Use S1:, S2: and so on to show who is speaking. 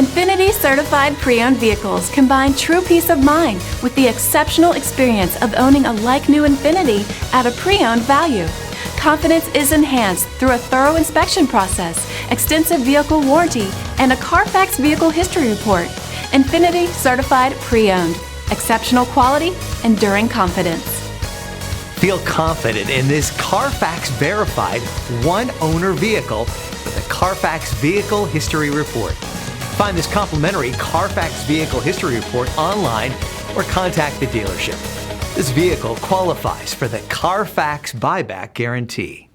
S1: Infiniti certified pre-owned vehicles combine true peace of mind with the exceptional experience of owning a like-new Infiniti at a pre-owned value. Confidence is enhanced through a thorough inspection process, extensive vehicle warranty, and a Carfax vehicle history report. Infiniti certified pre-owned. Exceptional quality, enduring confidence.
S2: Feel confident in this Carfax verified one-owner vehicle with a Carfax vehicle history report. Find this complimentary Carfax vehicle history report online or contact the dealership. This vehicle qualifies for the Carfax buyback guarantee.